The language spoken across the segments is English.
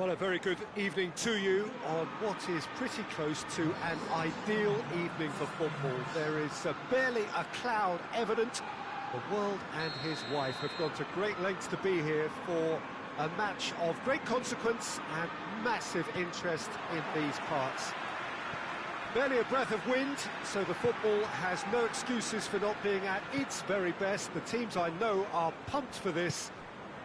Well, a very good evening to you on what is pretty close to an ideal evening for football. There is barely a cloud evident. The world and his wife have gone to great lengths to be here for a match of great consequence and massive interest in these parts. Barely a breath of wind, so the football has no excuses for not being at its very best. The teams I know are pumped for this.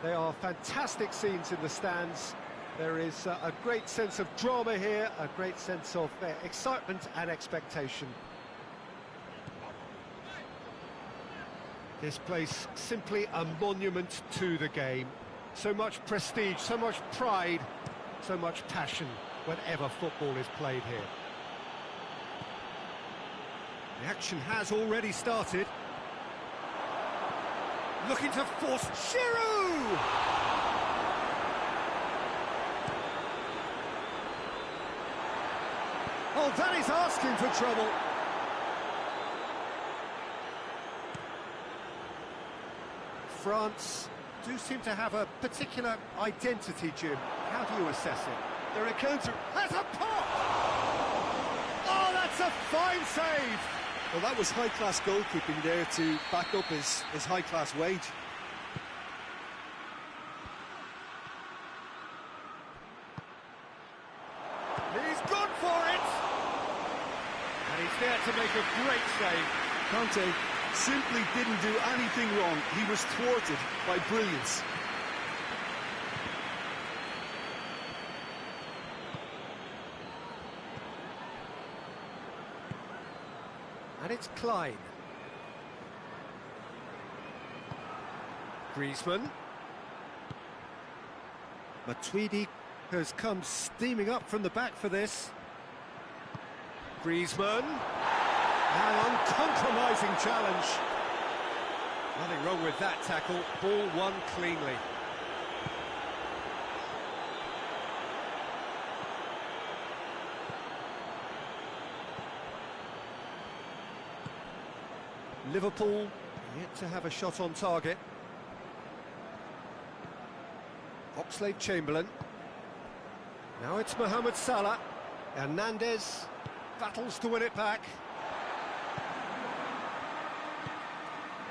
They are fantastic scenes in the stands. There is a great sense of drama here, a great sense of excitement and expectation. This place simply a monument to the game. So much prestige, so much pride, so much passion whenever football is played here. The action has already started. Looking to force Giroud! Oh, that is asking for trouble. France do seem to have a particular identity, Jim. How do you assess it? Their counter has a pop! Oh, that's a fine save! Well, that was high-class goalkeeping there to back up his high-class wage. He's gone for it! And he's there to make a great save. Conte simply didn't do anything wrong. He was thwarted by brilliance. And it's Klein. Griezmann. Matuidi has come steaming up from the back for this. Griezmann. An uncompromising challenge. Nothing wrong with that tackle. Ball won cleanly. Liverpool yet to have a shot on target. Oxlade-Chamberlain. Now it's Mohamed Salah. Hernandez battles to win it back.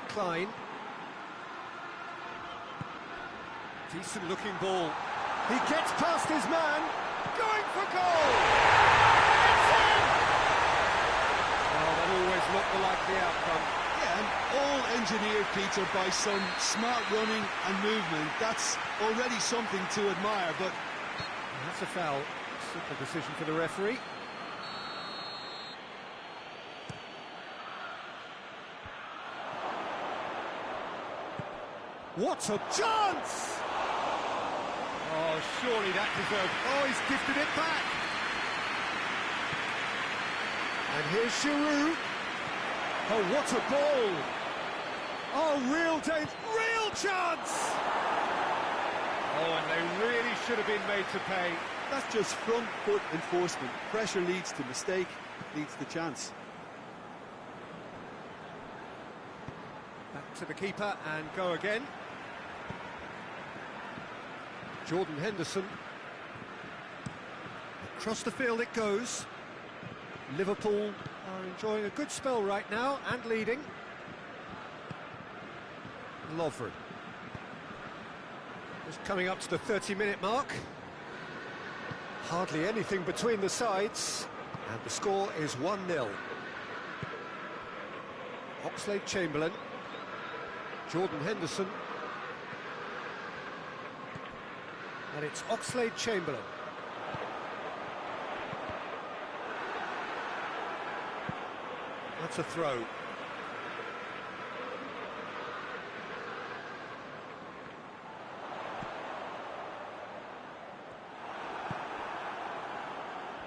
Klein. Decent looking ball. He gets past his man. Going for goal! It's in! Well, that always looked the likely outcome. Yeah, and all engineered, Peter, by some smart running and movement. That's already something to admire, but... That's a foul. Simple decision for the referee. What a chance! Oh, surely that deserved... Oh, he's gifted it back! And here's Giroud. Oh, what a ball! Oh, real danger, real chance! Oh, and they really should have been made to pay. That's just front foot enforcement. Pressure leads to mistake, leads to chance. Back to the keeper and go again. Jordan Henderson. Across the field it goes. Liverpool are enjoying a good spell right now and leading. Lovren. Just coming up to the 30-minute mark. Hardly anything between the sides. And the score is 1-0. Oxlade-Chamberlain. Jordan Henderson. And it's Oxlade-Chamberlain. That's a throw.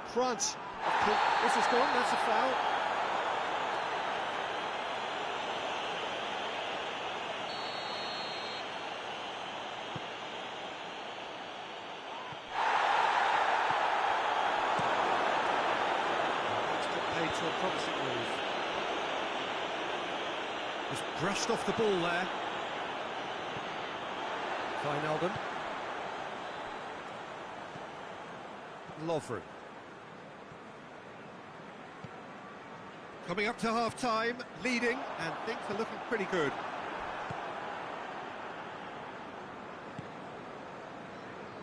France. This is gone, that's a foul. It's got paid to a promising move. Just brushed off the ball there. Wijnaldum. Lovren. Coming up to half-time, leading, and things are looking pretty good.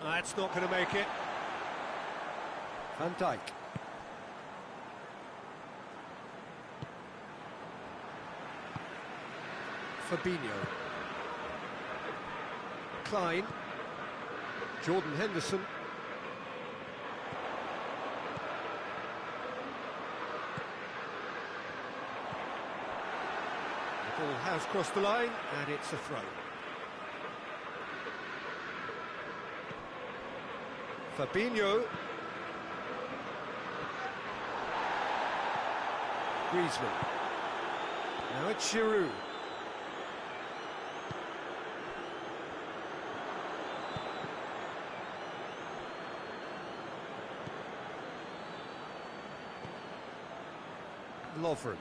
That's not going to make it. Van Dijk. Fabinho. Klein. Jordan Henderson. The ball has crossed the line, and it's a throw. Fabinho. Griezmann. Now it's Giroud. Lovren.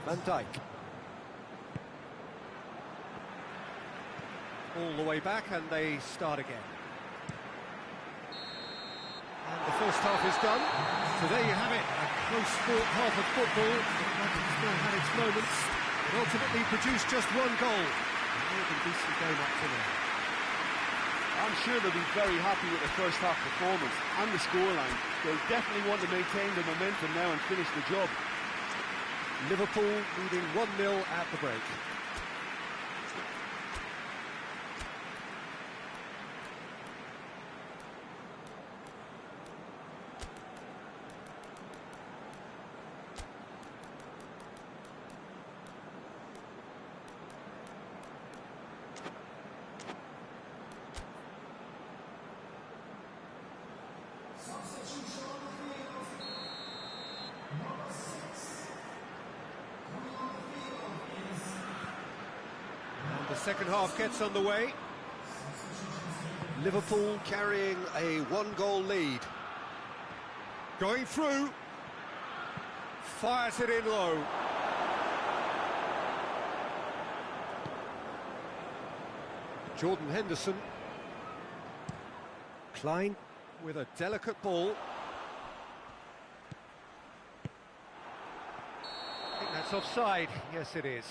Van Dijk. All the way back, and they start again. And the first half is done. So there you have it, a close-fought half of football. It still had its moments, but ultimately produced just one goal. A decent game up to now. I'm sure they'll be very happy with the first half performance and the scoreline. They'll definitely want to maintain the momentum now and finish the job. Liverpool leading 1-0 at the break. The second half gets underway. Liverpool carrying a one-goal lead. Going through. Fires it in low. Jordan Henderson. Klein with a delicate ball. I think that's offside. Yes, it is.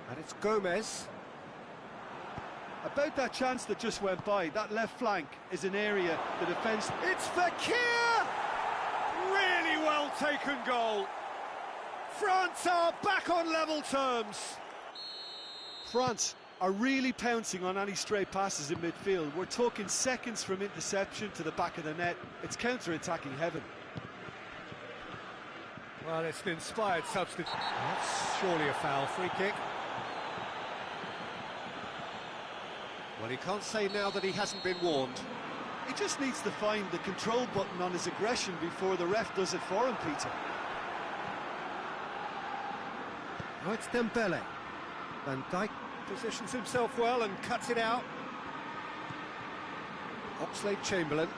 And it's Gomez. About that chance that just went by, that left flank is an area the defence... It's Fekir! Really well taken goal. France are back on level terms. France are really pouncing on any stray passes in midfield. We're talking seconds from interception to the back of the net. It's counter-attacking heaven. Well, it's an inspired substitute. That's surely a foul. Free kick. Well, he can't say now that he hasn't been warned. He just needs to find the control button on his aggression before the ref does it for him, Peter. Oh, it's Dembele. Van Dijk positions himself well and cuts it out. Oxlade-Chamberlain.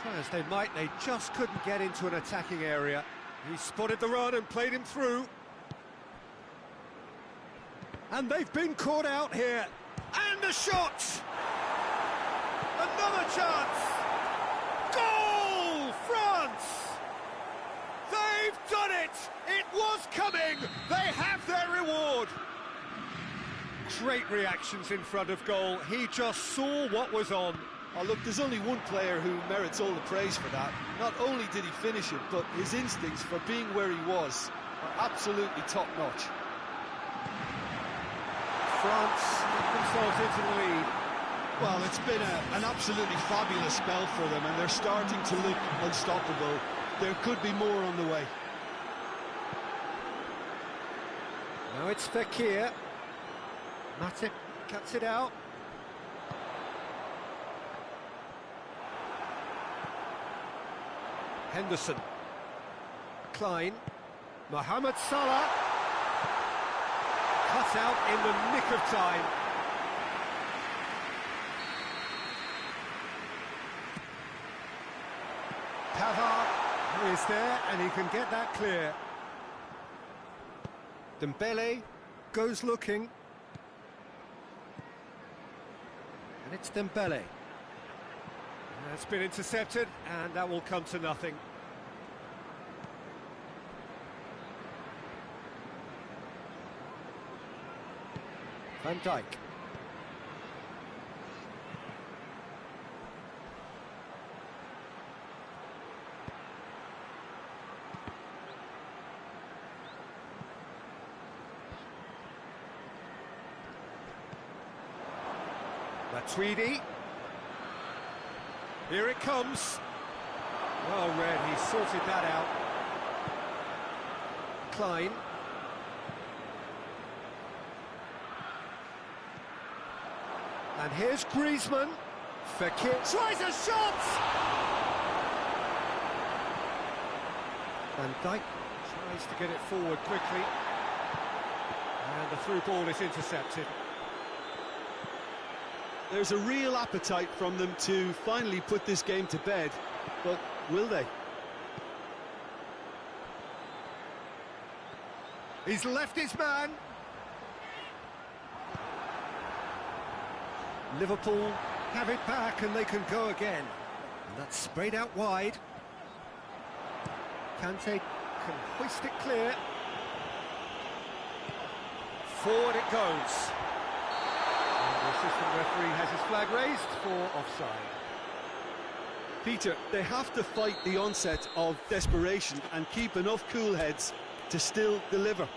Try as they might, they just couldn't get into an attacking area. He spotted the run and played him through. And they've been caught out here. And the shot! Another chance! Goal! France! They've done it! It was coming! They have their reward! Great reactions in front of goal. He just saw what was on. Oh, look, there's only one player who merits all the praise for that. Not only did he finish it, but his instincts for being where he was are absolutely top-notch. France get themselves into the lead. Well, it's been an absolutely fabulous spell for them, and they're starting to look unstoppable. There could be more on the way. Now it's Fekir. Matip cuts it out. Henderson. Klein. Mohamed Salah. cut out in the nick of time. Pavard is there, and he can get that clear. Dembele goes looking. And it's Dembele. It's been intercepted, and that will come to nothing. Van Dijk. Matuidi. Here it comes. Well read, he sorted that out. Klein. And here's Griezmann. Fekir tries a shot! Van Dijk tries to get it forward quickly. And the through ball is intercepted. There's a real appetite from them to finally put this game to bed, but will they? He's left his man. Liverpool have it back and they can go again. And that's sprayed out wide. Kante can hoist it clear. Forward it goes. And the assistant referee has his flag raised for offside. Peter, they have to fight the onset of desperation and keep enough cool heads to still deliver.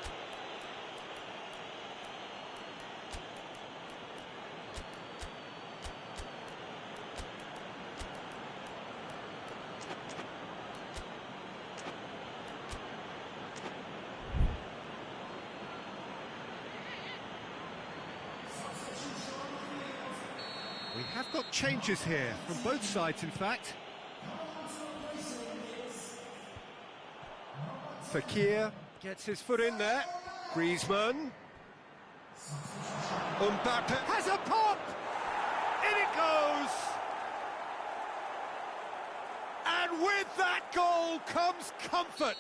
We have got changes here, from both sides in fact. Fekir gets his foot in there. Griezmann. Mbappe has a pop! In it goes! And with that goal comes comfort!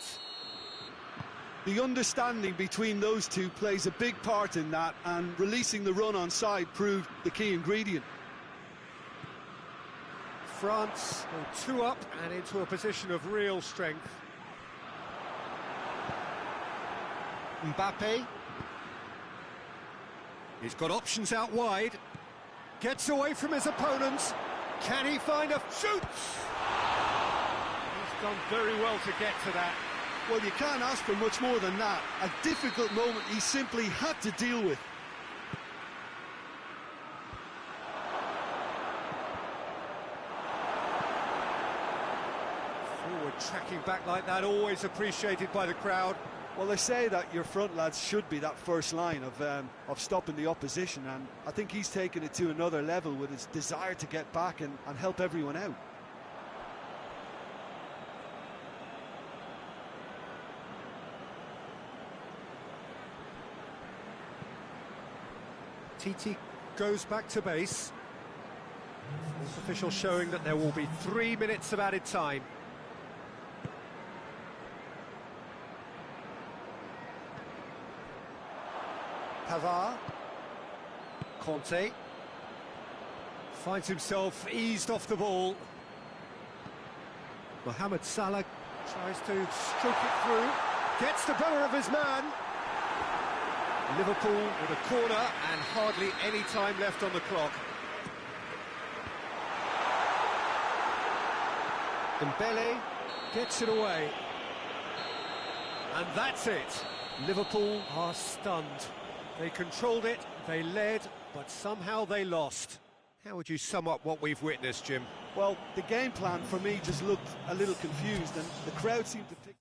The understanding between those two plays a big part in that, and releasing the run on side proved the key ingredient. France go 2 up and into a position of real strength. Mbappe. He's got options out wide. Gets away from his opponents. Can he find a shoots? He's done very well to get to that. Well, you can't ask for much more than that. A difficult moment he simply had to deal with. Forward tracking back like that, always appreciated by the crowd. Well, they say that your front lads should be that first line of stopping the opposition, and I think he's taken it to another level with his desire to get back and help everyone out. TT goes back to base. Fourth official showing that there will be 3 minutes of added time. Pavard. Conte. Finds himself eased off the ball. Mohamed Salah tries to stroke it through. Gets the better of his man. Liverpool with a corner and hardly any time left on the clock. Dembele gets it away. And that's it. Liverpool are stunned. They controlled it, they led, but somehow they lost. How would you sum up what we've witnessed, Jim? Well, the game plan for me just looked a little confused, and the crowd seemed to pick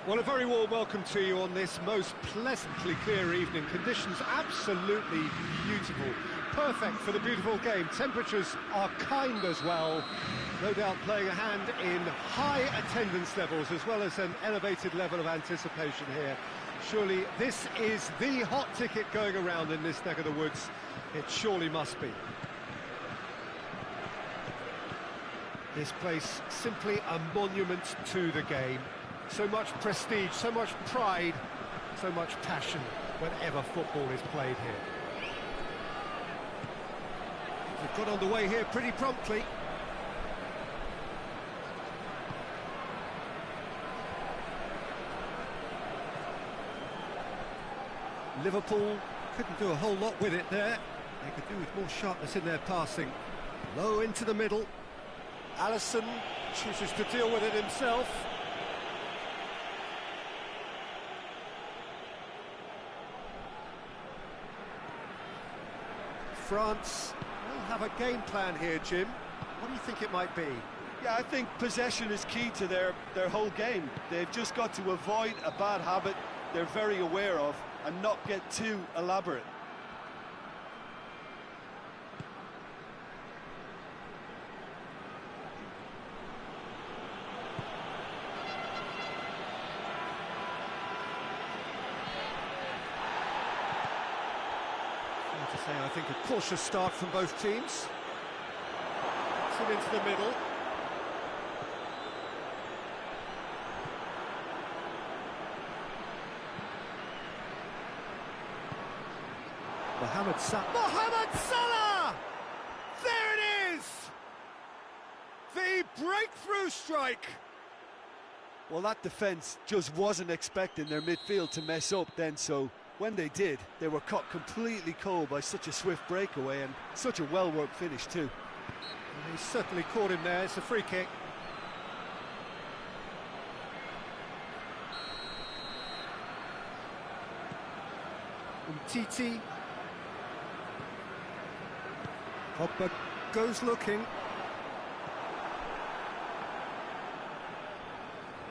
Well, a very warm welcome to you on this most pleasantly clear evening. Conditions absolutely beautiful. Perfect for the beautiful game. Temperatures are kind as well. No doubt playing a hand in high attendance levels as well as an elevated level of anticipation here. Surely this is the hot ticket going around in this neck of the woods. It surely must be. This place simply a monument to the game. So much prestige, so much pride, so much passion whenever football is played here. They've got underway here pretty promptly. Liverpool couldn't do a whole lot with it there. They could do with more sharpness in their passing. Low into the middle. Alisson chooses to deal with it himself. France will have a game plan here, Jim. What do you think it might be? Yeah, I think possession is key to their whole game. They've just got to avoid a bad habit they're very aware of and not get too elaborate. I think a cautious start from both teams. It's into the middle. Mohamed Salah! There it is! The breakthrough strike! Well, that defence just wasn't expecting their midfield to mess up then, so when they did, they were caught completely cold by such a swift breakaway and such a well-worked finish too. And he certainly caught him there. It's a free kick. Titi. Pogba goes looking.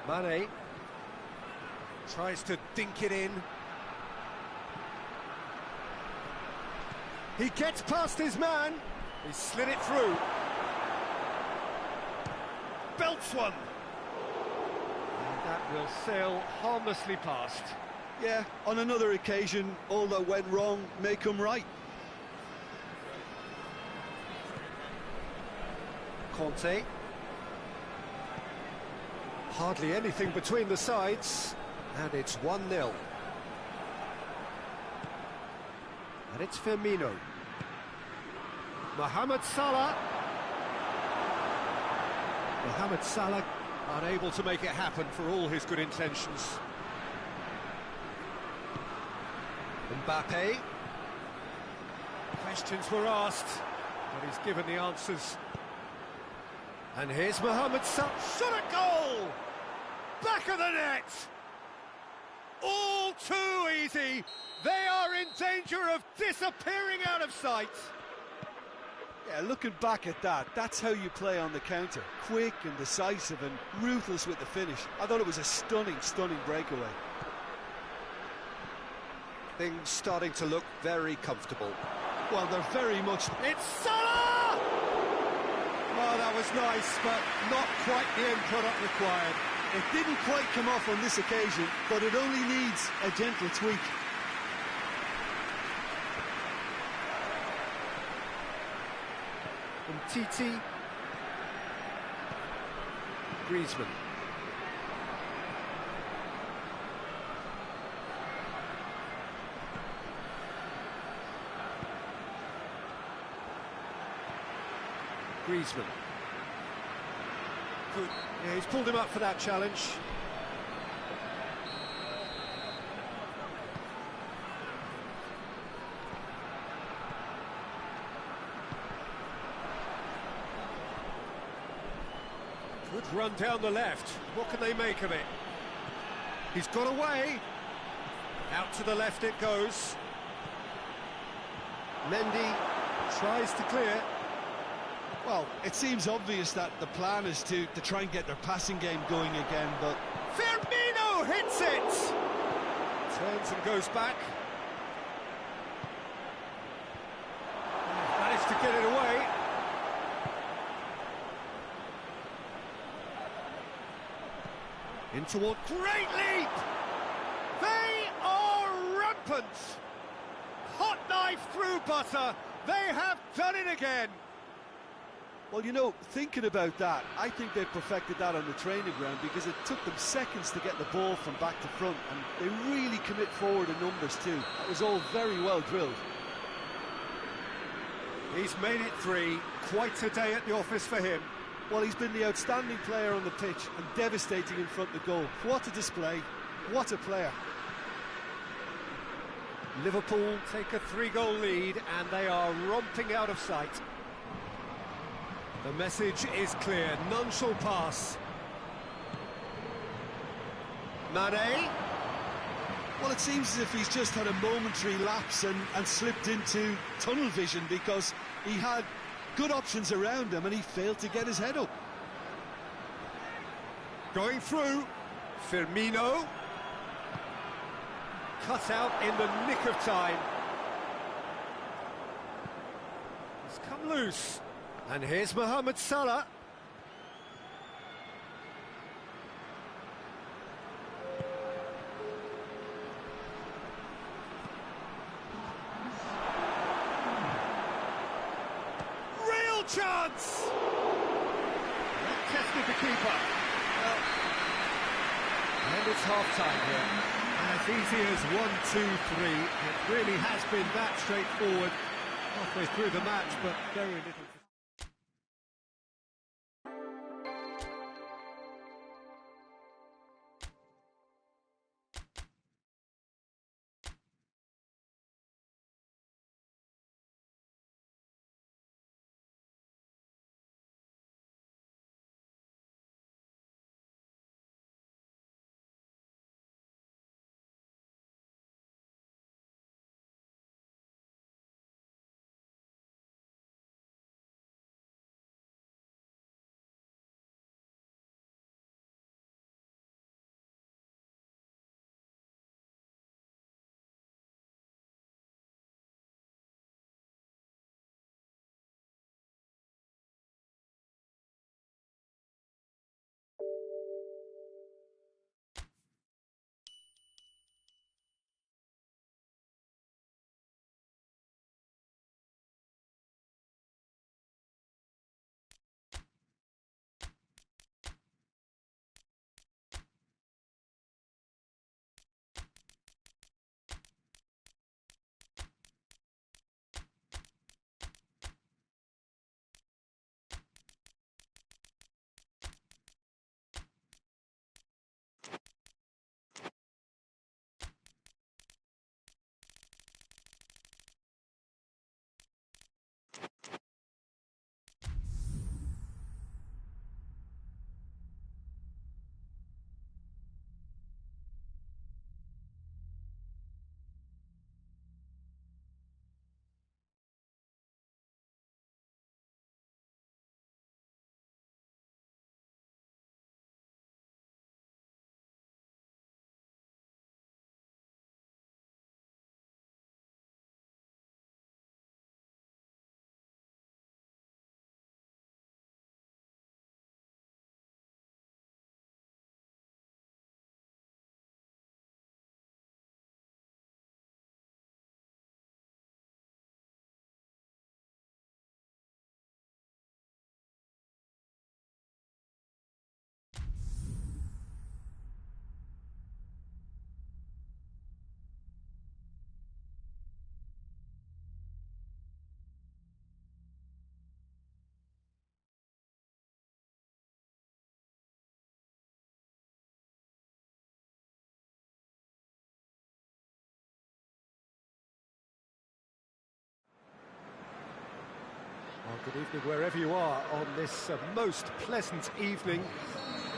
Mane tries to dink it in. He gets past his man. He slid it through. Belts one. And that will sail harmlessly past. Yeah, on another occasion, all that went wrong may come right. Conte. Hardly anything between the sides. And it's 1-0. And it's Firmino. Mohamed Salah. Mohamed Salah unable to make it happen for all his good intentions. Mbappe. Questions were asked, but he's given the answers. And here's Mohamed Salah. Shot at goal! Back of the net! All too easy. They are in danger of disappearing out of sight. Yeah, looking back at that, that's how you play on the counter. Quick and decisive and ruthless with the finish. I thought it was a stunning, stunning breakaway. Things starting to look very comfortable. Well, they're very much... It's Salah! Oh, that was nice, but not quite the end product required. It didn't quite come off on this occasion, but it only needs a gentle tweak. Titi. Griezmann. Griezmann. Good. Yeah, he's pulled him up for that challenge. Good run down the left. What can they make of it? He's got away. Out to the left it goes. Mendy tries to clear. Well, it seems obvious that the plan is to try and get their passing game going again, but Firmino hits it! Turns and goes back. Managed to get it away. In toward... Great leap! They are rampant! Hot knife through butter. They have done it again. Well, you know, thinking about that, I think they perfected that on the training ground because it took them seconds to get the ball from back to front, and they really commit forward in numbers too. That was all very well drilled. He's made it 3. Quite a day at the office for him. Well, he's been the outstanding player on the pitch and devastating in front of the goal. What a display. What a player. Liverpool take a 3-goal lead and they are romping out of sight. The message is clear, none shall pass. Mane? Well, it seems as if he's just had a momentary lapse and slipped into tunnel vision because he had good options around him and he failed to get his head up. Going through, Firmino. Cut out in the nick of time. It's come loose. And here's Mohamed Salah. Real chance! Tested the keeper. And it's half-time here. As easy as 1, 2, 3. It really has been that straightforward. Halfway through the match, but very little. Well, good evening wherever you are on this most pleasant evening.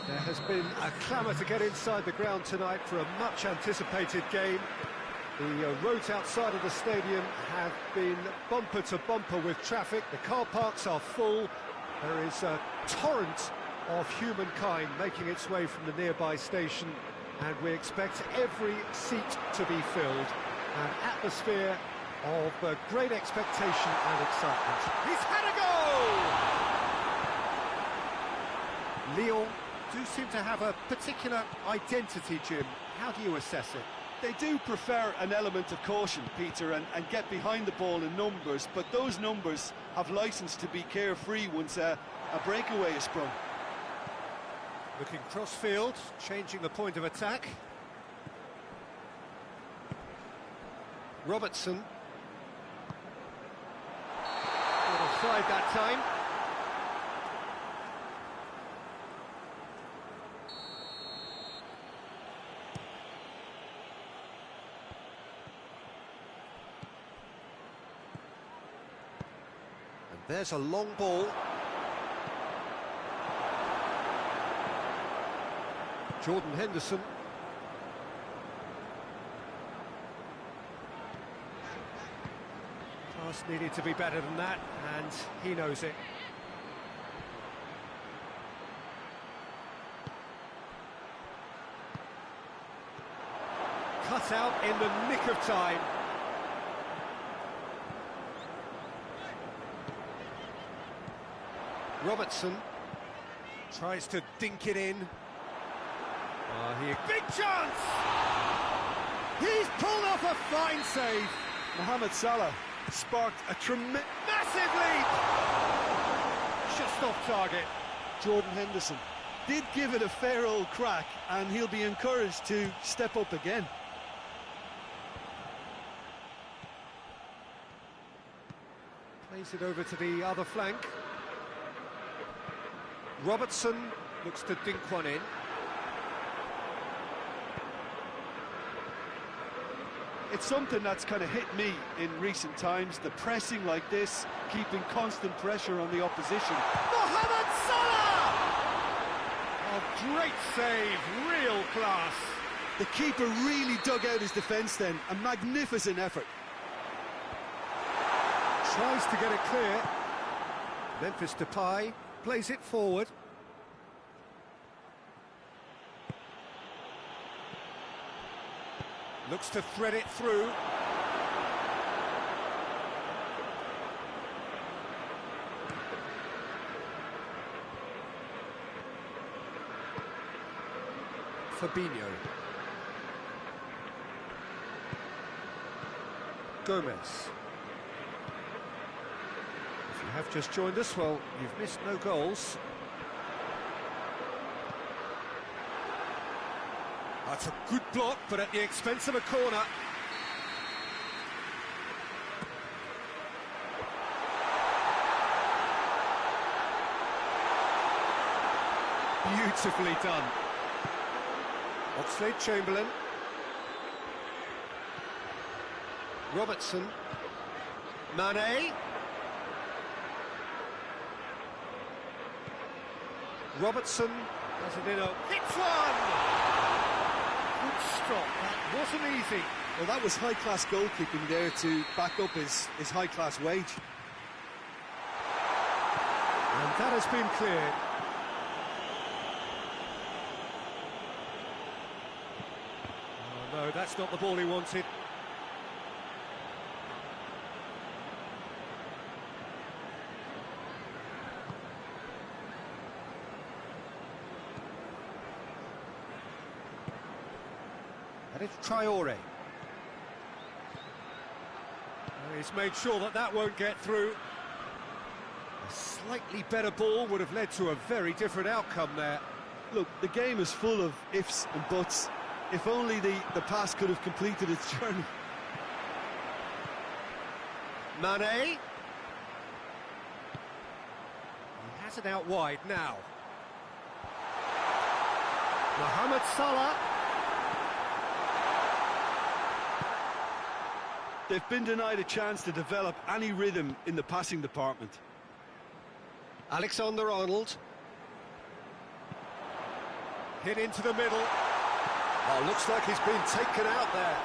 There has been a clamour to get inside the ground tonight for a much-anticipated game. The roads outside of the stadium have been bumper to bumper with traffic. The car parks are full. There is a torrent of humankind making its way from the nearby station, and we expect every seat to be filled. An atmosphere of great expectation and excitement. He's had a goal! Lyon do seem to have a particular identity, Jim. How do you assess it? They do prefer an element of caution, Peter, and get behind the ball in numbers, but those numbers have licence to be carefree once a breakaway is sprung. Looking cross-field, changing the point of attack. Robertson. Not offside that time. And there's a long ball. Jordan Henderson. Pass needed to be better than that, and he knows it. Cut out in the nick of time. Robertson tries to dink it in. Big chance! He's pulled off a fine save. Mohamed Salah sparked a massive leap! Just off target. Jordan Henderson did give it a fair old crack, and he'll be encouraged to step up again. Plays it over to the other flank. Robertson looks to dink one in. It's something that's kind of hit me in recent times, the pressing like this, keeping constant pressure on the opposition. Mohamed Salah! A great save, real class. The keeper really dug out his defence then, a magnificent effort. Tries to get it clear. Memphis Depay plays it forward. Looks to thread it through. Fabinho. Gomez. If you have just joined us, well, you've missed no goals. That's a good block, but at the expense of a corner. Beautifully done. Oxlade-Chamberlain. Robertson. Mane. Robertson has it in. Hits one! Good stop. That wasn't easy. Well, that was high-class goalkeeping there to back up his high-class wage. And that has been cleared. Oh, no, that's not the ball he wanted. And it's Traore. He's made sure that that won't get through. A slightly better ball would have led to a very different outcome there. Look, the game is full of ifs and buts. If only the pass could have completed its journey. Mane. He has it out wide now. Mohamed Salah. They've been denied a chance to develop any rhythm in the passing department. Alexander-Arnold. Hit into the middle. Oh, looks like he's been taken out there.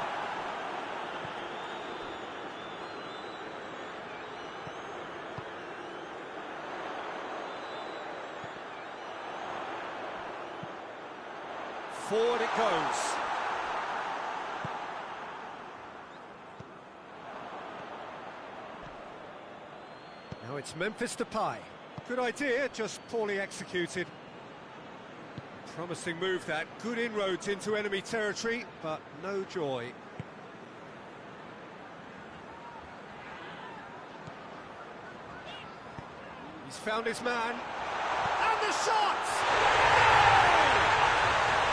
Forward it goes. Now it's Memphis Depay. Good idea, just poorly executed. Promising move that. Good inroads into enemy territory, but no joy. He's found his man. And the shot!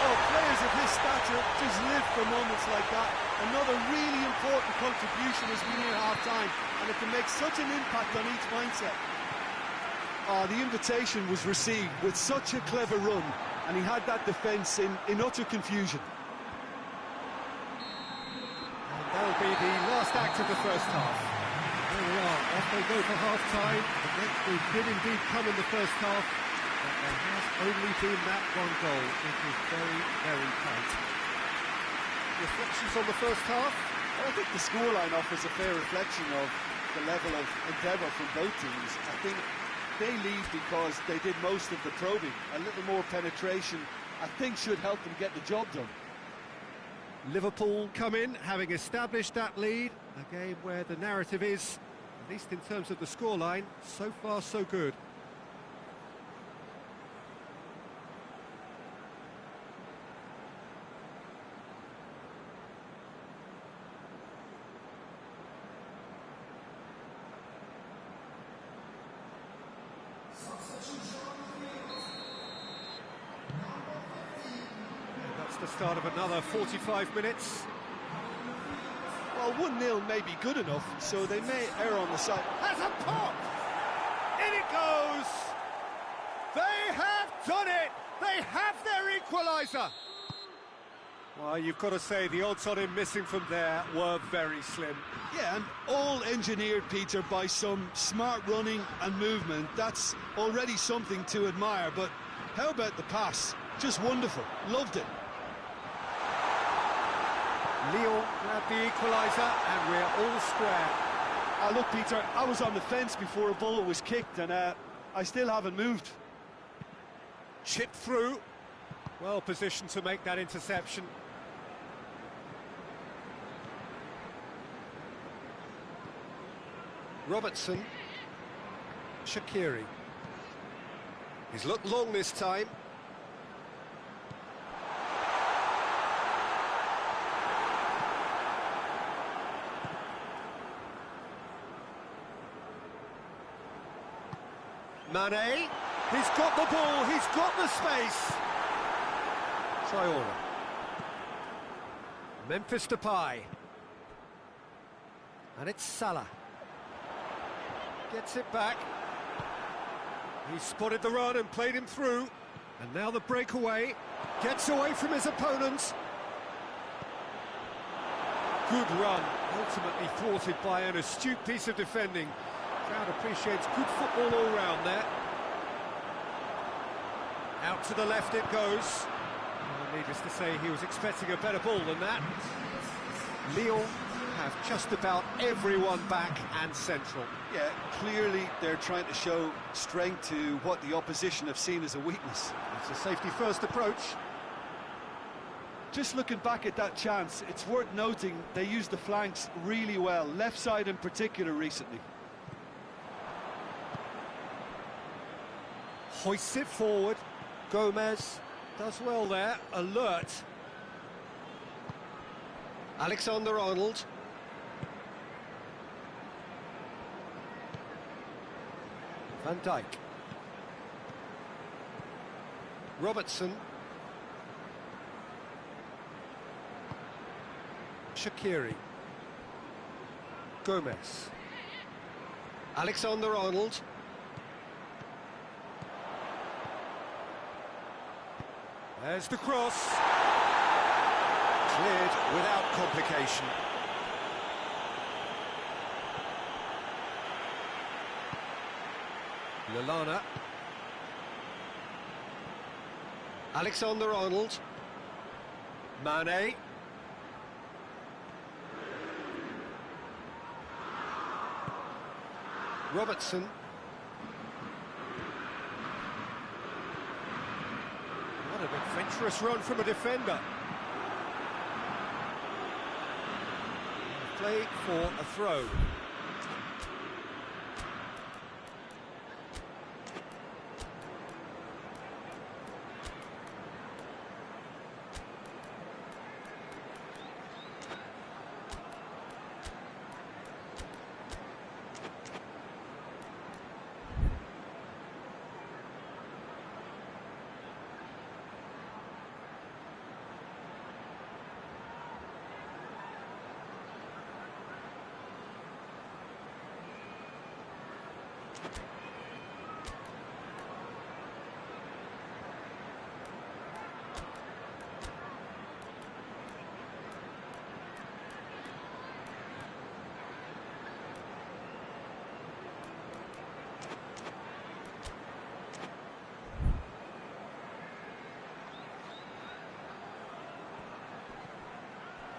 Oh, players of his stature just live for moments like that. Another really important contribution as we near half-time, and it can make such an impact on each mindset. Oh, the invitation was received with such a clever run, and he had that defence in utter confusion. And that'll be the last act of the first half. There we are, off they go for half-time. The breakthrough did indeed come in the first half, but there has only been that one goal. It was very, very tight. Reflections on the first half? Well, I think the scoreline offers a fair reflection of the level of endeavour from both teams. I think they lead because they did most of the probing. A little more penetration, I think, should help them get the job done. Liverpool come in, having established that lead. A game where the narrative is, at least in terms of the scoreline, so far so good. That's the start of another 45 minutes. Well, 1-0 may be good enough, so they may err on the side. Has a pop! In it goes! They have done it! They have their equaliser! Well, you've got to say the odds on him missing from there were very slim. Yeah, and all engineered, Peter, by some smart running and movement. That's already something to admire, but how about the pass? Just wonderful. Loved it. Lyon grabbed the equaliser, and we're all square. Look, Peter, I was on the fence before a ball was kicked, and I still haven't moved. Chip through. Well positioned to make that interception. Robertson. Shaqiri. He's looked long this time. Mane, he's got the ball, he's got the space. Traore. Memphis Depay. And it's Salah. Gets it back. He spotted the run and played him through. And now the breakaway. Gets away from his opponents. Good run, ultimately thwarted by an astute piece of defending. Crowd appreciates good football all round there. Out to the left it goes. Well, needless to say, he was expecting a better ball than that. Lyon have just about everyone back and central. Yeah, clearly they're trying to show strength to what the opposition have seen as a weakness. It's a safety-first approach. Just looking back at that chance, it's worth noting they used the flanks really well, left side in particular recently. Hoists it forward. Gomez does well there, alert. Alexander-Arnold. Van Dijk. Robertson. Shaqiri. Gomez. Alexander-Arnold. There's the cross. Cleared without complication. Lallana. Alexander-Arnold. Mane. Robertson. What What an adventurous run from a defender. Play for a throw.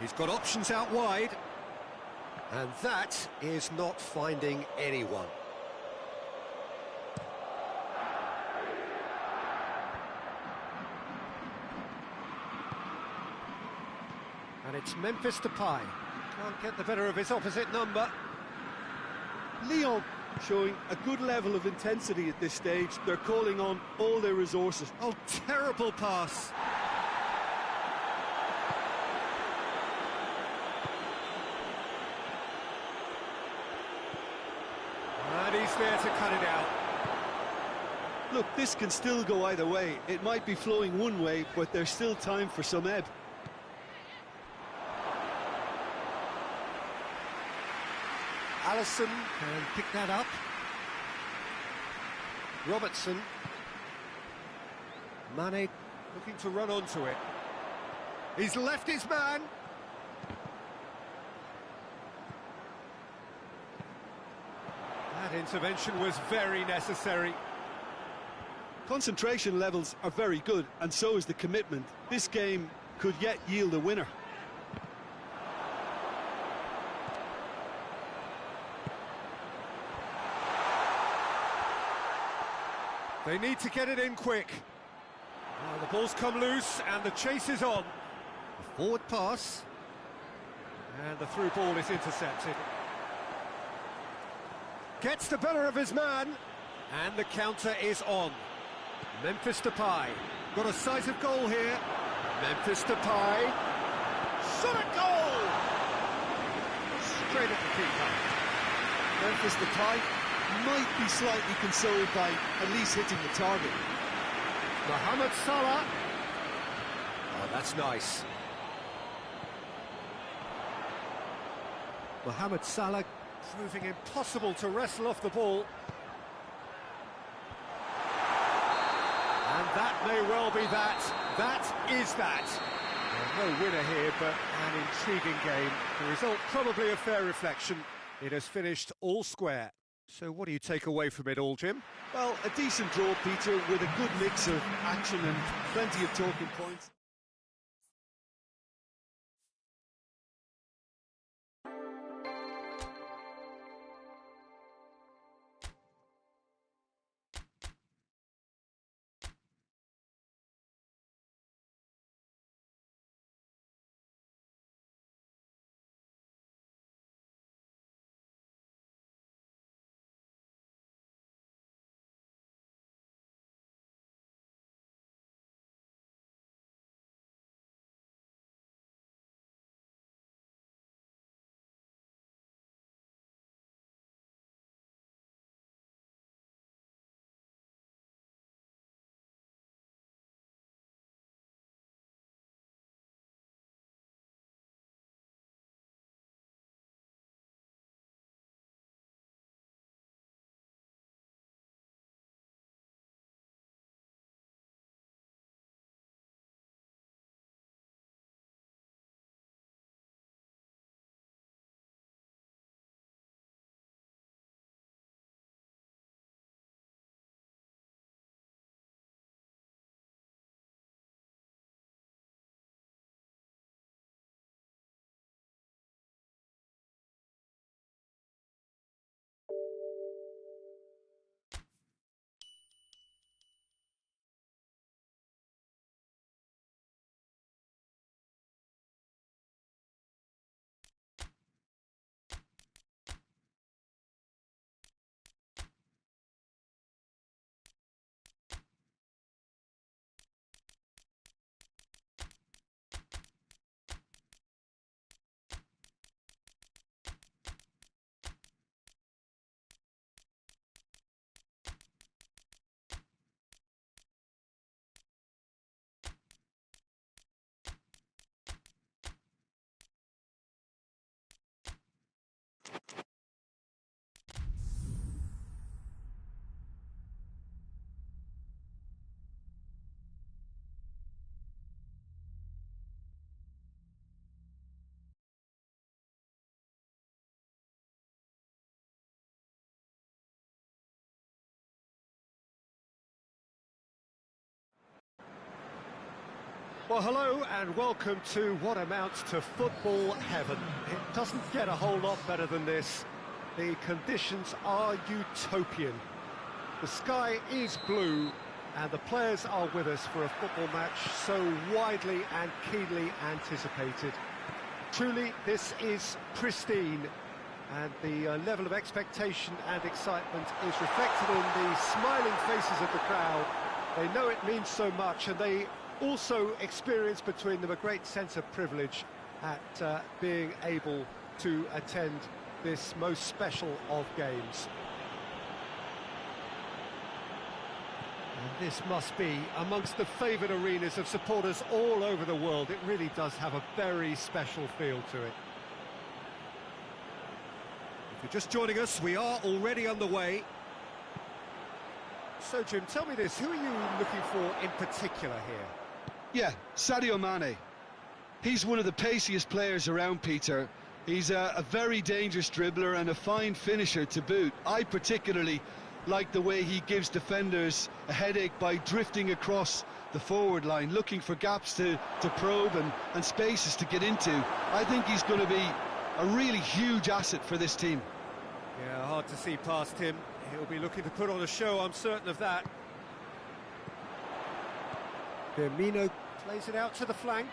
He's got options out wide. And that is not finding anyone. And it's Memphis Depay. Can't get the better of his opposite number. Lyon showing a good level of intensity at this stage. They're calling on all their resources. Oh, terrible pass. And he's there to cut it out. Look, this can still go either way. It might be flowing one way, but there's still time for some ebb. Allison can pick that up. Robertson. Mane looking to run onto it. He's left his man. That intervention was very necessary. Concentration levels are very good, and so is the commitment. This game could yet yield a winner. They need to get it in quick. Oh, the ball's come loose and the chase is on. A forward pass. And the through ball is intercepted. Gets the better of his man. And the counter is on. Memphis Depay. Got a sight of goal here. Memphis Depay. Shot at goal! Straight at the keeper. Memphis Depay might be slightly consoled by at least hitting the target. Mohamed Salah. Oh, that's nice. Mohamed Salah proving impossible to wrestle off the ball. And that may well be that. That is that. Well, no winner here, but an intriguing game. The result probably a fair reflection. It has finished all square. So what do you take away from it all, Jim? Well, a decent draw, Peter, with a good mix of action and plenty of talking points. Well, hello and welcome to what amounts to football heaven. It doesn't get a whole lot better than this. The conditions are utopian. The sky is blue and the players are with us for a football match so widely and keenly anticipated. Truly, this is pristine, and the level of expectation and excitement is reflected in the smiling faces of the crowd. They know it means so much, and they also experience between them a great sense of privilege at being able to attend this most special of games. And this must be amongst the favoured arenas of supporters all over the world. It really does have a very special feel to it. If you're just joining us, we are already underway. So, Jim, tell me this, who are you looking for in particular here? Yeah, Sadio Mane. He's one of the paciest players around, Peter. He's a very dangerous dribbler and a fine finisher to boot. I particularly like the way he gives defenders a headache by drifting across the forward line, looking for gaps to probe and spaces to get into. I think he's going to be a really huge asset for this team. Yeah, hard to see past him. He'll be looking to put on a show, I'm certain of that. Firmino plays it out to the flank.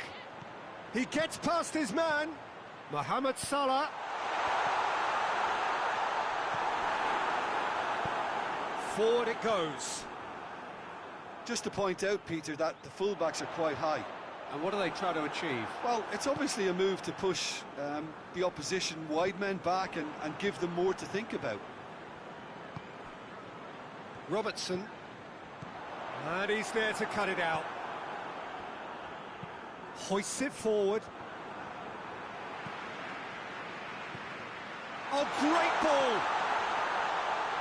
He gets past his man, Mohamed Salah. Forward it goes. Just to point out, Peter, that the fullbacks are quite high. And what are they trying to achieve? Well, it's obviously a move to push the opposition wide men back and give them more to think about. Robertson. And he's there to cut it out. Hoists it forward. Oh, great ball!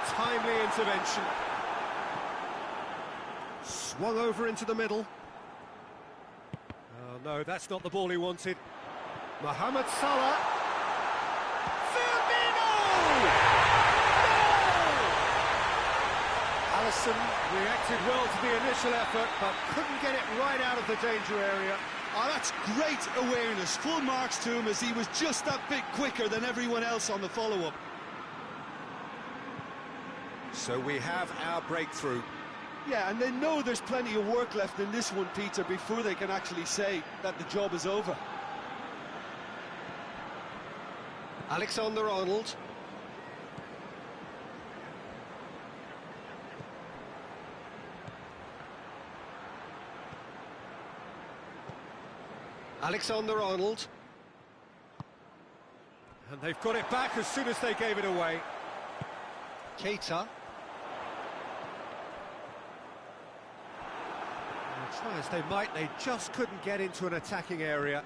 Timely intervention. Swung over into the middle. Oh no, that's not the ball he wanted. Mohamed Salah. Firmino! Goal! Alisson reacted well to the initial effort, but couldn't get it right out of the danger area. Oh, that's great awareness. Full marks to him as he was just that bit quicker than everyone else on the follow-up. So we have our breakthrough. Yeah, and they know there's plenty of work left in this one, Peter, before they can actually say that the job is over. Alexander-Arnold. Alexander-Arnold. And they've got it back as soon as they gave it away. Keita. Try as they might, they just couldn't get into an attacking area.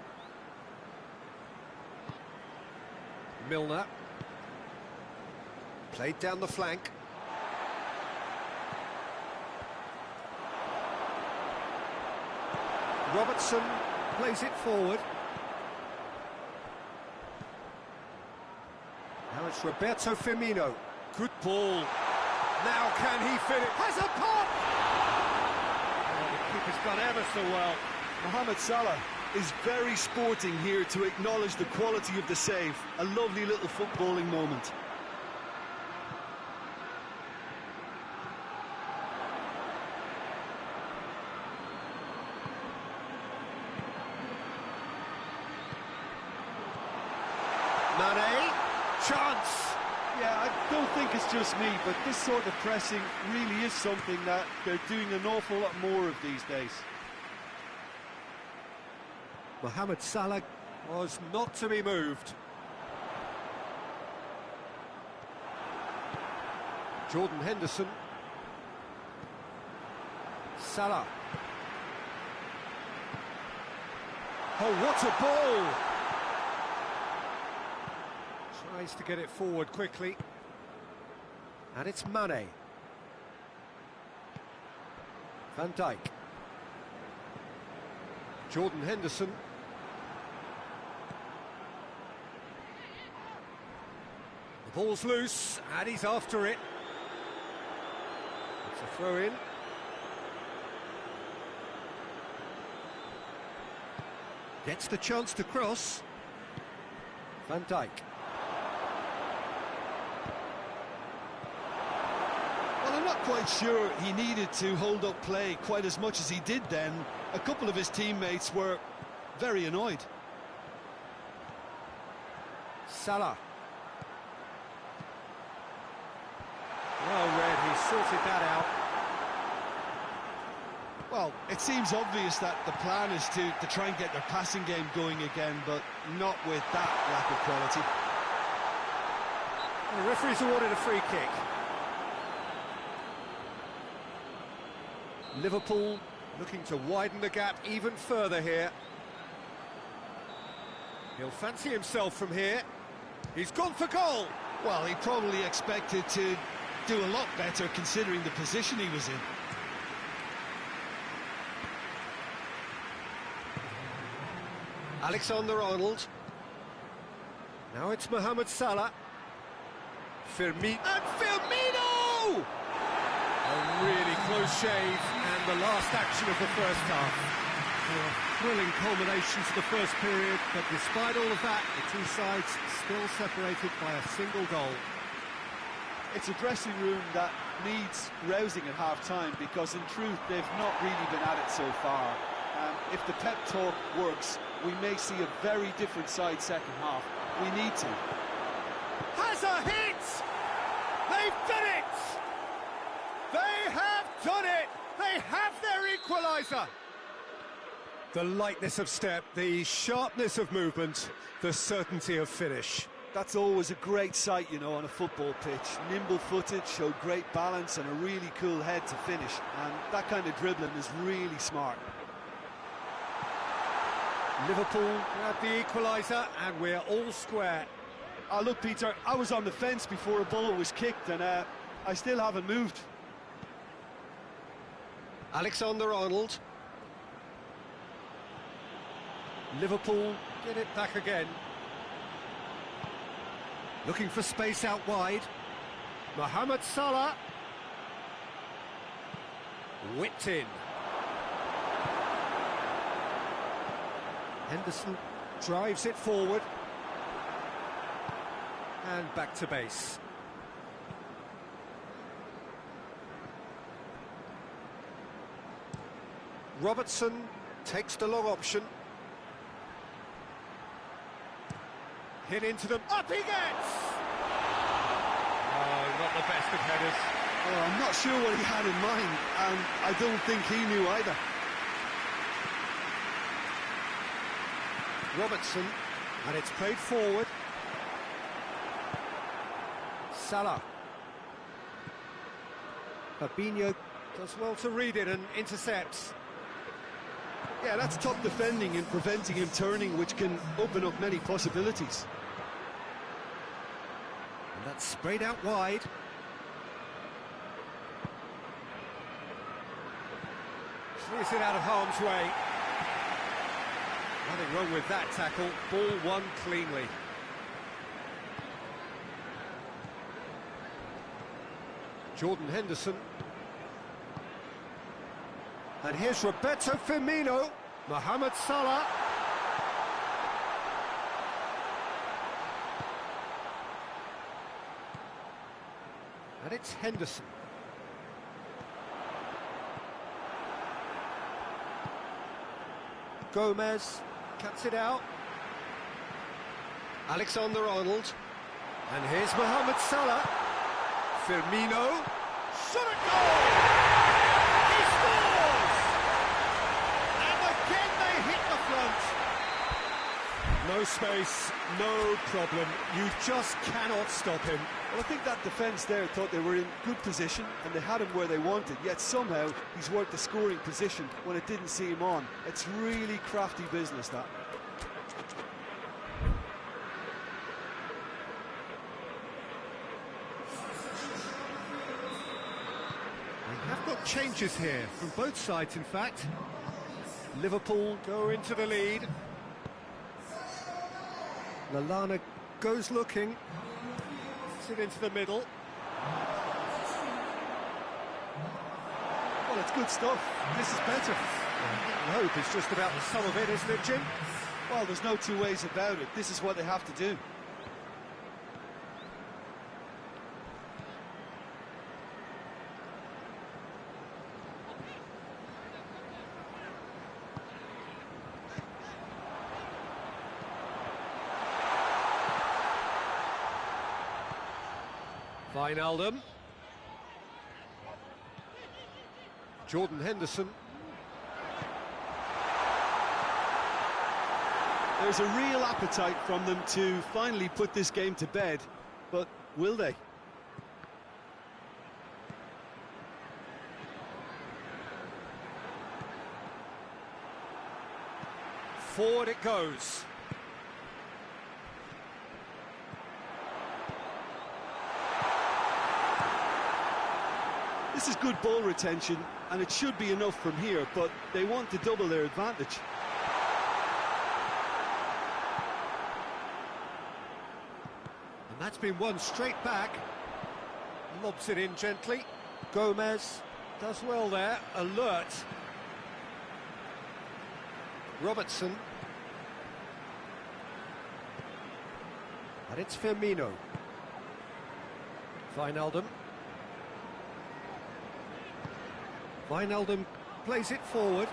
Milner. Played down the flank. Robertson plays it forward. Now it's Roberto Firmino. Good ball. Now can he fit it? Has a pop! The keeper's done ever so well. Mohamed Salah is very sporting here to acknowledge the quality of the save. A lovely little footballing moment. Mane, chance! Yeah, I don't think it's just me, but this sort of pressing really is something that they're doing an awful lot more of these days. Mohamed Salah was not to be moved. Jordan Henderson. Salah. Oh, what a ball! Tries to get it forward quickly. And it's Mane. Van Dijk. Jordan Henderson. The ball's loose, and he's after it. It's a throw-in. Gets the chance to cross. Van Dijk. Well, I'm not quite sure he needed to hold up play quite as much as he did then. A couple of his teammates were very annoyed. Salah. Well read, he sorted that out. Well, it seems obvious that the plan is to try and get their passing game going again, but not with that lack of quality. The referee's awarded a free kick. Liverpool looking to widen the gap even further here. He'll fancy himself from here. He's gone for goal. Well, he probably expected to do a lot better considering the position he was in. Alexander-Arnold. Now it's Mohamed Salah. Firmino. And Firmino! A really close shave, and the last action of the first half. A thrilling culmination to the first period, but despite all of that, the two sides still separated by a single goal. It's a dressing room that needs rousing at half-time, because in truth they've not really been at it so far. If the pep talk works, we may see a very different side second half. We need to. Has a hit! They've done it! They have done it! They have their equaliser! The lightness of step, the sharpness of movement, the certainty of finish. That's always a great sight, you know, on a football pitch. Nimble-footed, showed great balance and a really cool head to finish. And that kind of dribbling is really smart. Liverpool grab the equaliser, and we're all square. Oh, look, Peter, I was on the fence before a ball was kicked, and I still haven't moved. Alexander-Arnold. Liverpool get it back again. Looking for space out wide. Mohamed Salah. Whipped in. Henderson drives it forward. And back to base. Robertson takes the long option. Hit into them. Up he gets! Oh, not the best of headers. Oh, I'm not sure what he had in mind, and I don't think he knew either. Robertson, and it's played forward. Salah. Fabinho does well to read it and intercepts. Yeah, that's top defending and preventing him turning, which can open up many possibilities. And that's sprayed out wide. Clears it out of harm's way. Nothing wrong with that tackle. Ball won cleanly. Jordan Henderson. And here's Roberto Firmino. Mohamed Salah. And it's Henderson. Gomez cuts it out. Alexander-Arnold. And here's Mohamed Salah. Firmino. Shot at goal! He scores! And again they hit the front. No space, no problem. You just cannot stop him. Well, I think that defence there thought they were in good position and they had him where they wanted, yet somehow he's worked the scoring position when it didn't see him on. It's really crafty business, that. We have got changes here, from both sides in fact. Liverpool go into the lead. Lallana goes looking. It into the middle. Well, it's good stuff. This is better. I hope it's just about the sum of it, isn't it, Jim? Well, there's no two ways about it. This is what they have to do. Wijnaldum. Jordan Henderson. There's a real appetite from them to finally put this game to bed, but will they? Forward it goes. This is good ball retention, and it should be enough from here, but they want to double their advantage. And that's been won straight back. Lobs it in gently. Gomez does well there, alert. Robertson. And it's Firmino. Wijnaldum. Wijnaldum plays it forward.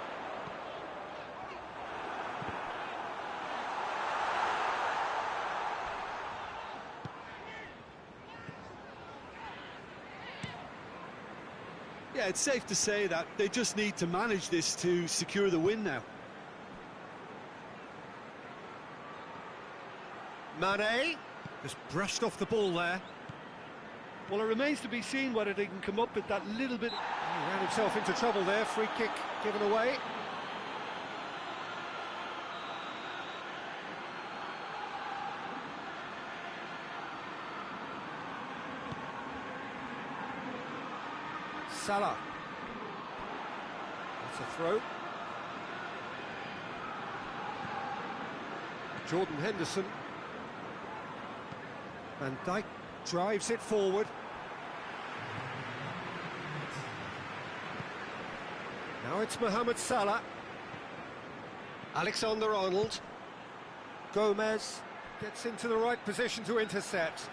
Yeah, it's safe to say that they just need to manage this to secure the win now. Mane just brushed off the ball there. Well, it remains to be seen whether they can come up with that little bit. He ran himself into trouble there. Free kick given away. Salah. That's a throw. Jordan Henderson. Van Dijk drives it forward. Now it's Mohamed Salah. Alexander-Arnold. Gomez gets into the right position to intercept.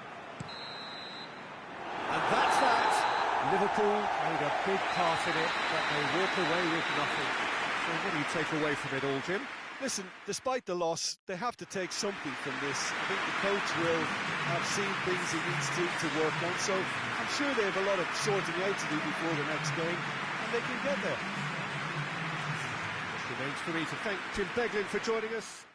And that's that. Liverpool made a big part in it, but they walk away with nothing. So what do you take away from it all, Jim? Listen, despite the loss, they have to take something from this. I think the coach will have seen things he needs to work on, so I'm sure they have a lot of sorting out to do before the next game, and they can get there. Just remains for me to thank Jim Beglin for joining us.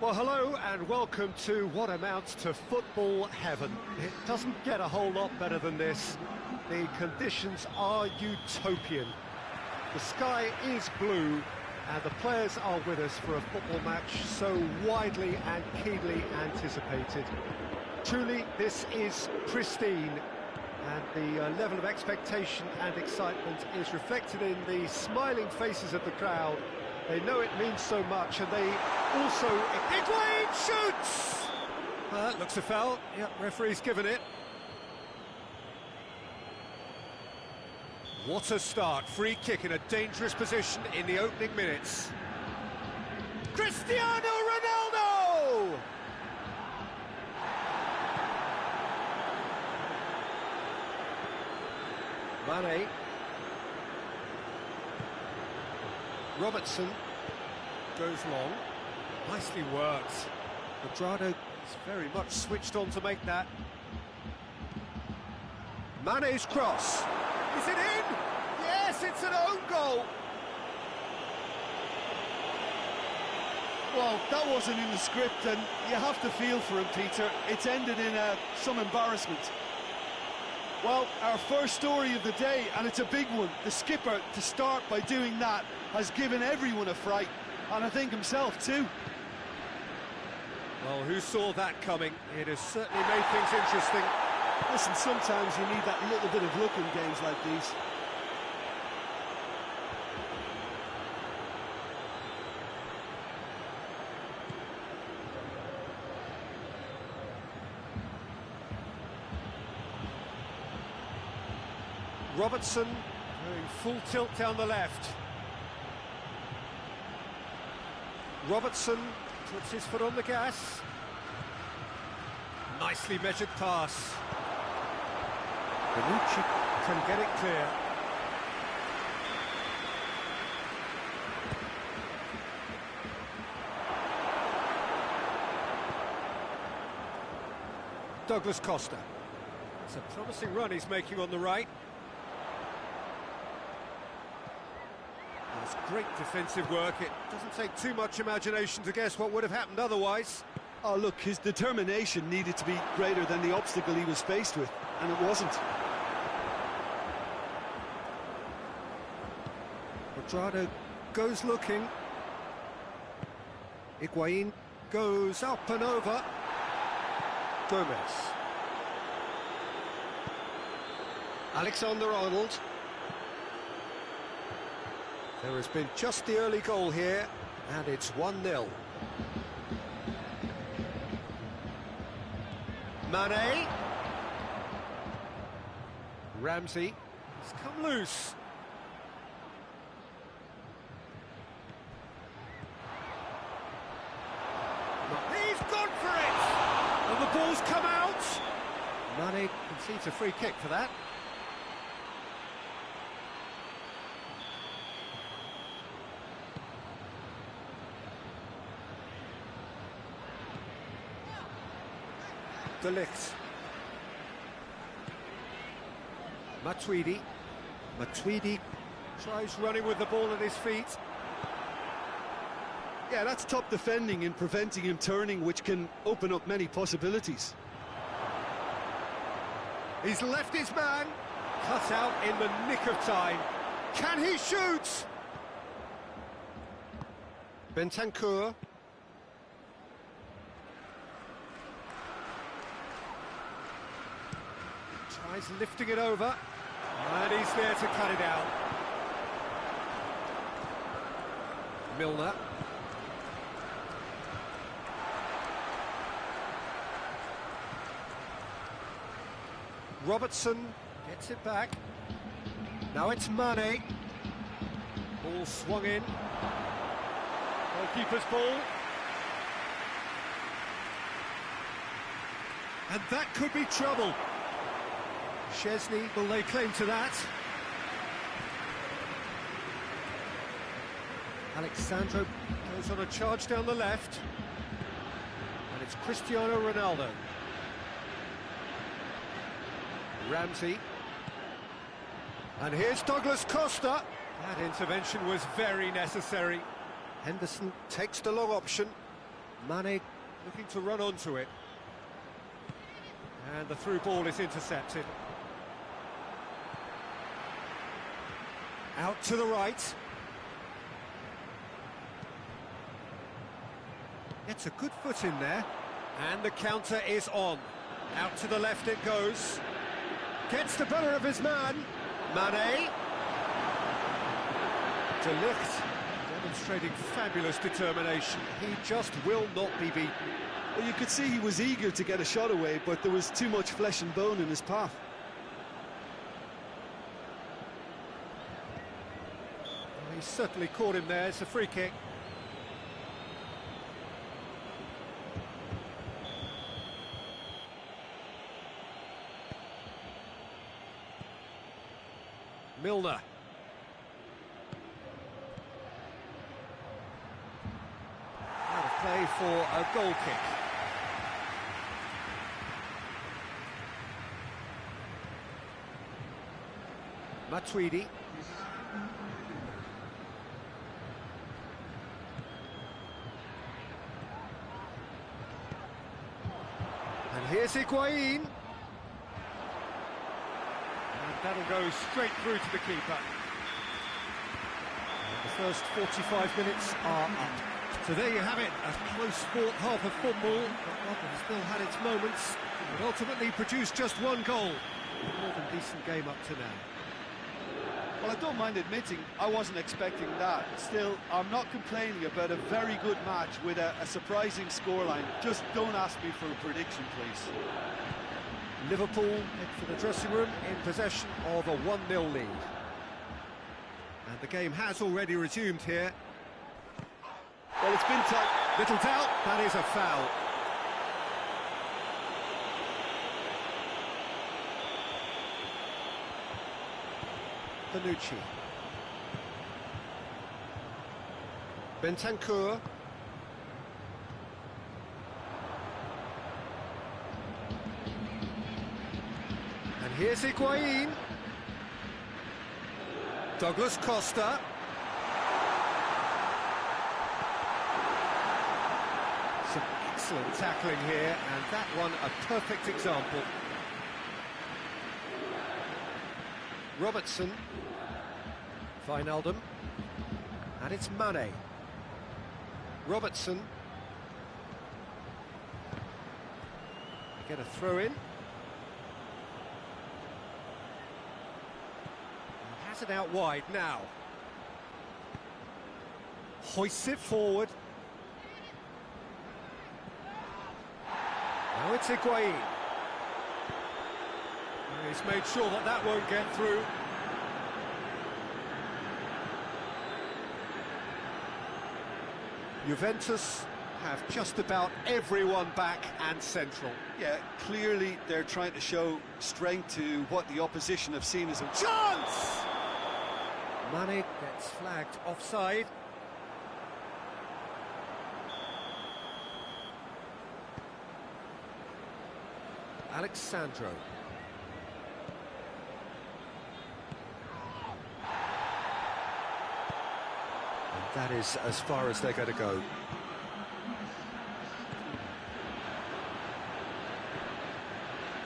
Well, hello and welcome to what amounts to football heaven. It doesn't get a whole lot better than this. The conditions are utopian. The sky is blue and the players are with us for a football match so widely and keenly anticipated. Truly, this is pristine, and the level of expectation and excitement is reflected in the smiling faces of the crowd. They know it means so much, and they also... Higuain shoots! Looks a foul. Yep, referee's given it. What a start. Free kick in a dangerous position in the opening minutes. Cristiano Ronaldo! Mane. Robertson goes long. Nicely worked. Quadrado is very much switched on to make that. Mane's cross. Is it in? Yes, it's an own goal. Well, that wasn't in the script, and you have to feel for him, Peter. It's ended in some embarrassment. Well, our first story of the day, and it's a big one. The skipper, to start by doing that, has given everyone a fright, and I think himself too. Well, who saw that coming? It has certainly made things interesting. Listen, sometimes you need that little bit of luck in games like these. Robertson doing full tilt down the left. Robertson puts his foot on the gas. Nicely measured pass. Bonucci can get it clear. Douglas Costa. It's a promising run he's making on the right. That's great defensive work. It doesn't take too much imagination to guess what would have happened otherwise. Oh, look, his determination needed to be greater than the obstacle he was faced with, and it wasn't. Quadrado goes looking. Higuain goes up and over. Gomez. Alexander-Arnold. There has been just the early goal here, and it's 1-0. Mane. Ramsey. He's come loose. He's gone for it! And the ball's come out! Mane concedes a free kick for that. De Ligt. Matuidi tries running with the ball at his feet. Yeah, that's top defending and preventing him turning, which can open up many possibilities. He's left his man. Cut out in the nick of time. Can he shoot? Bentancur. Tries lifting it over, and he's there to cut it out. Milner. Robertson gets it back. Now it's Mane. Ball swung in. Goalkeeper's ball. And that could be trouble. Szczesny will lay claim to that. Alexandro goes on a charge down the left. And it's Cristiano Ronaldo. Ramsey. And here's Douglas Costa. That intervention was very necessary. Henderson takes the long option. Mane looking to run onto it. And the through ball is intercepted. Out to the right. Gets a good foot in there. And the counter is on. Out to the left it goes. Gets the better of his man. Mane. De Ligt demonstrating fabulous determination. He just will not be beaten. Well, you could see he was eager to get a shot away, but there was too much flesh and bone in his path. He certainly caught him there. It's a free kick. Milner. Out of play for a goal kick. Matuidi. And here's Higuain. That'll go straight through to the keeper. And the first 45 minutes are up. So there you have it, a close fought half of football, but one that still had its moments, but ultimately produced just one goal. More than decent game up to now. Well, I don't mind admitting I wasn't expecting that. Still, I'm not complaining about a very good match with a surprising scoreline. Just don't ask me for a prediction, please. Liverpool head for the dressing room in possession of a 1-0 lead. And the game has already resumed here. Well, it's been tight. Little doubt, that is a foul. Bonucci. Bentancur. And here's Higuain. Douglas Costa. Some excellent tackling here, and that one a perfect example. Robertson. Wijnaldum. And it's Mane. Robertson. Get a throw in. He has it out wide now. Hoists it forward. Now it's Higuain. He's made sure that that won't get through. Juventus have just about everyone back and central. Yeah, clearly they're trying to show strength to what the opposition have seen as a chance! Mane gets flagged offside. Alexandro. That is as far as they're going to go.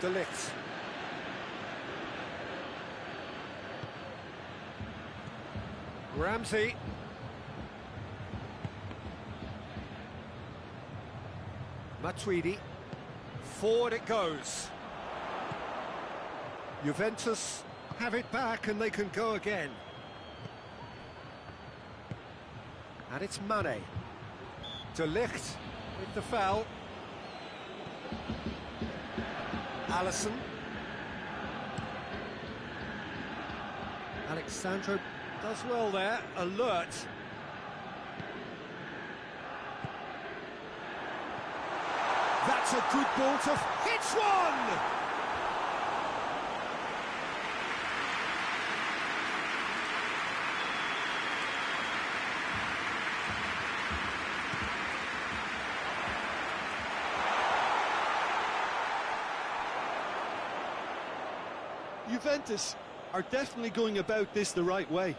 De Ligt. Ramsey. Matuidi. Forward it goes. Juventus have it back and they can go again. And it's Mane. De Ligt with the foul. Alisson. Alexandro does well there, alert. That's a good ball to hits one! Juventus are definitely going about this the right way.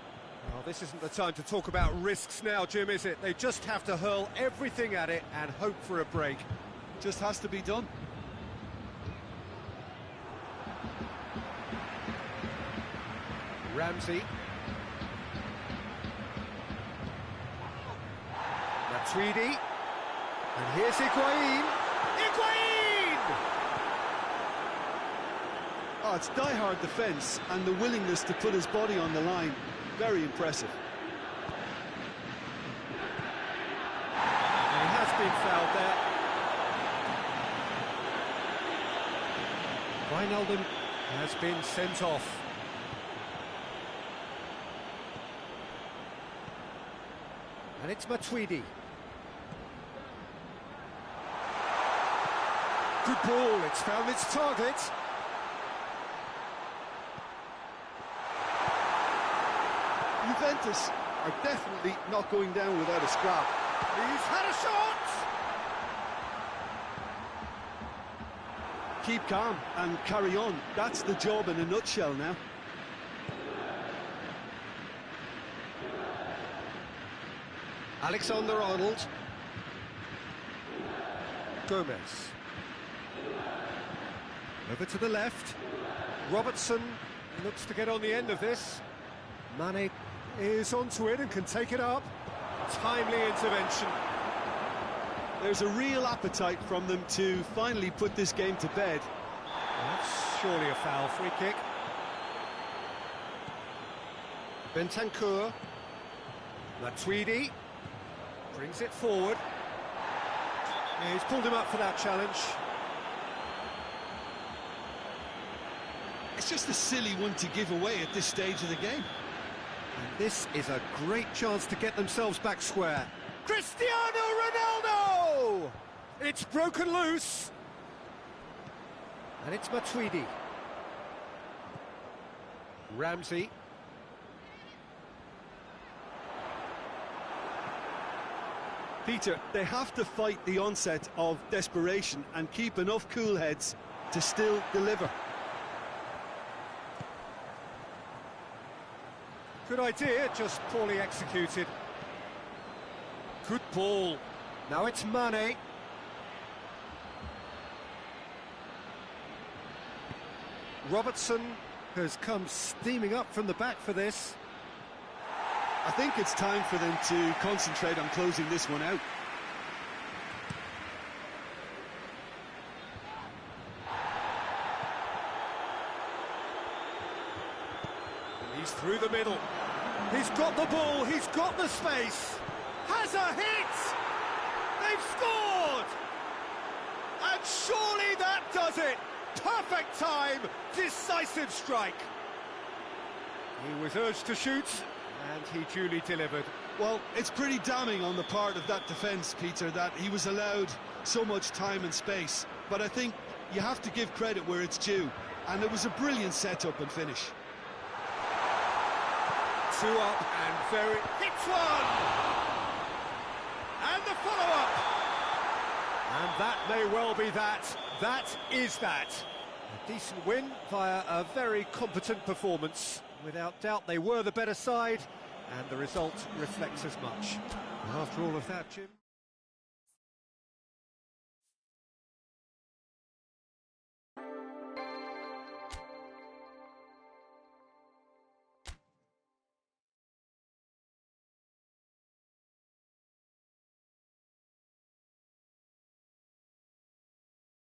Well, this isn't the time to talk about risks now, Jim, is it? They just have to hurl everything at it and hope for a break. Just has to be done. Ramsey. Matuidi. And here's Higuain. Higuain! Oh, it's die-hard defence and the willingness to put his body on the line. Very impressive. And he has been fouled there. Wijnaldum has been sent off. And it's Matuidi. Good ball, it's found its target. Juventus are definitely not going down without a scrap. He's had a shot! Keep calm and carry on. That's the job in a nutshell now. Alexander-Arnold. Gomez. Over to the left. Robertson looks to get on the end of this. Mane is onto it and can take it up. Timely intervention. There's a real appetite from them to finally put this game to bed. That's surely a foul. Free kick. Bentancur. Matuidi brings it forward. Yeah, he's pulled him up for that challenge. It's just a silly one to give away at this stage of the game. And this is a great chance to get themselves back square. Cristiano Ronaldo! It's broken loose. And it's Matuidi. Ramsey. Peter, they have to fight the onset of desperation and keep enough cool heads to still deliver. Good idea, just poorly executed. Good ball. Now it's Mane. Robertson has come steaming up from the back for this. I think it's time for them to concentrate on closing this one out. He's through the middle. He's got the ball, he's got the space. Has a hit! They've scored! And surely that does it! Perfect time, decisive strike. He was urged to shoot, and he duly delivered. Well, it's pretty damning on the part of that defence, Peter, that he was allowed so much time and space. But I think you have to give credit where it's due. And it was a brilliant setup and finish. Two up and very... hits one! And the follow-up! And that may well be that. That is that. A decent win via a very competent performance. Without doubt, they were the better side, and the result reflects as much. After all of that, Jim...